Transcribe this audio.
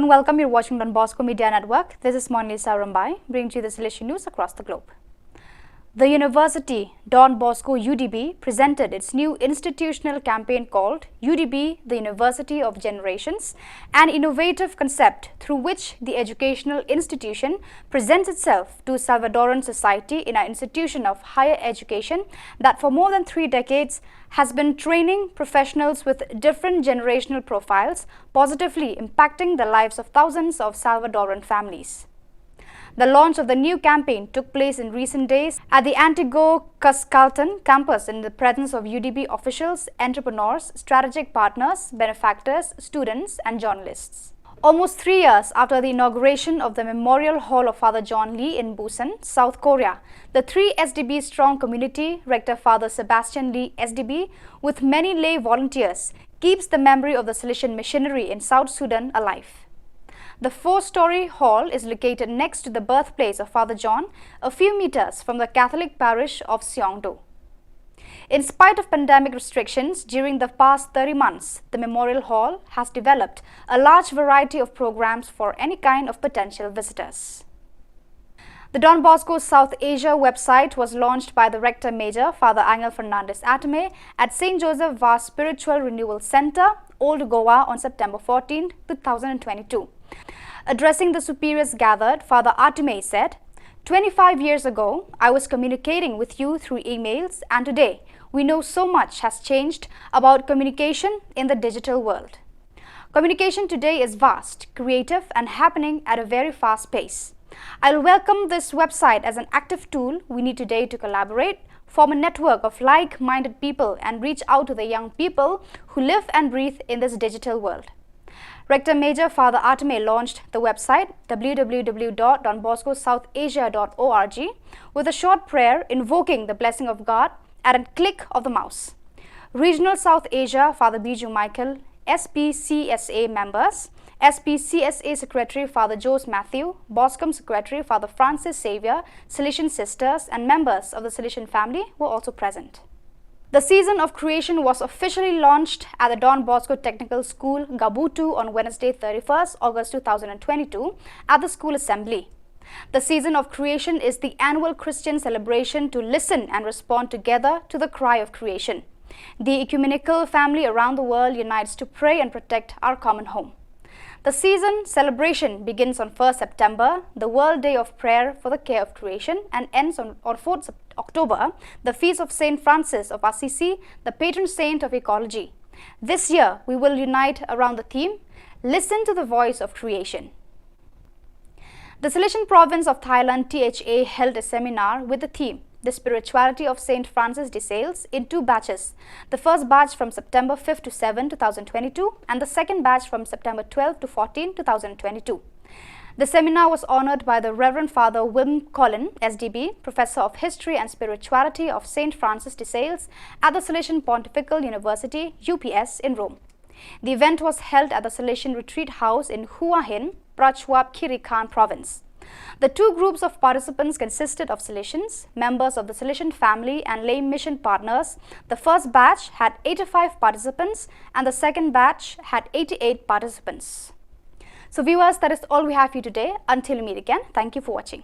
and welcome. You're watching on Bosco Media Network. This is Monlisa Rambai, bringing you the Salesian news across the globe. The university, Don Bosco UDB, presented its new institutional campaign called UDB, the University of Generations, an innovative concept through which the educational institution presents itself to Salvadoran society in an institution of higher education that for more than 3 decades has been training professionals with different generational profiles, positively impacting the lives of thousands of Salvadoran families. The launch of the new campaign took place in recent days at the Antigua-Cuscalton campus in the presence of UDB officials, entrepreneurs, strategic partners, benefactors, students and journalists. Almost 3 years after the inauguration of the Memorial Hall of Father John Lee in Busan, South Korea, the 3 SDB strong community, Rector Father Sebastian Lee SDB, with many lay volunteers, keeps the memory of the Salesian missionary in South Sudan alive. The 4-story hall is located next to the birthplace of Father John, a few meters from the Catholic parish of Seongdo. In spite of pandemic restrictions during the past 30 months, the Memorial Hall has developed a large variety of programs for any kind of potential visitors. The Don Bosco South Asia website was launched by the Rector Major, Father Angel Fernandez Atame, at St. Joseph Vaz Spiritual Renewal Center, Old Goa on September 14, 2022. Addressing the superiors gathered, Father Atame said, 25 years ago, I was communicating with you through emails, and today we know so much has changed about communication in the digital world. Communication today is vast, creative and happening at a very fast pace. I'll welcome this website as an active tool we need today to collaborate, form a network of like-minded people and reach out to the young people who live and breathe in this digital world. Rector Major Father Atame launched the website www.donboscosouth.asia.org with a short prayer invoking the blessing of God at a click of the mouse. Regional South Asia Father Biju Michael, SPCSA members, SPCSA Secretary Father Jose Matthew, Boscom Secretary Father Francis Xavier, Salesian sisters and members of the Salesian family were also present. The season of creation was officially launched at the Don Bosco Technical School, Gabutu on Wednesday 31st August 2022 at the school assembly. The season of creation is the annual Christian celebration to listen and respond together to the cry of creation. The ecumenical family around the world unites to pray and protect our common home. The season celebration begins on 1st September, the World Day of Prayer for the Care of Creation, and ends on 4th October, the feast of Saint Francis of Assisi, the patron saint of ecology. This year, we will unite around the theme, Listen to the Voice of Creation. The Salesian province of Thailand, THA, held a seminar with the theme, The Spirituality of Saint Francis de Sales, in 2 batches. The first batch from September 5 to 7, 2022 and the second batch from September 12 to 14, 2022. The seminar was honored by the Reverend Father Wim Collin, SDB, Professor of History and Spirituality of Saint Francis de Sales at the Salesian Pontifical University, UPS, in Rome. The event was held at the Salesian Retreat House in Hua Hin, Prachuap Khiri Khan Province. The 2 groups of participants consisted of Salesians, members of the Salesian family and lay mission partners. The first batch had 85 participants and the second batch had 88 participants. So viewers, that is all we have for you today. Until we meet again, thank you for watching.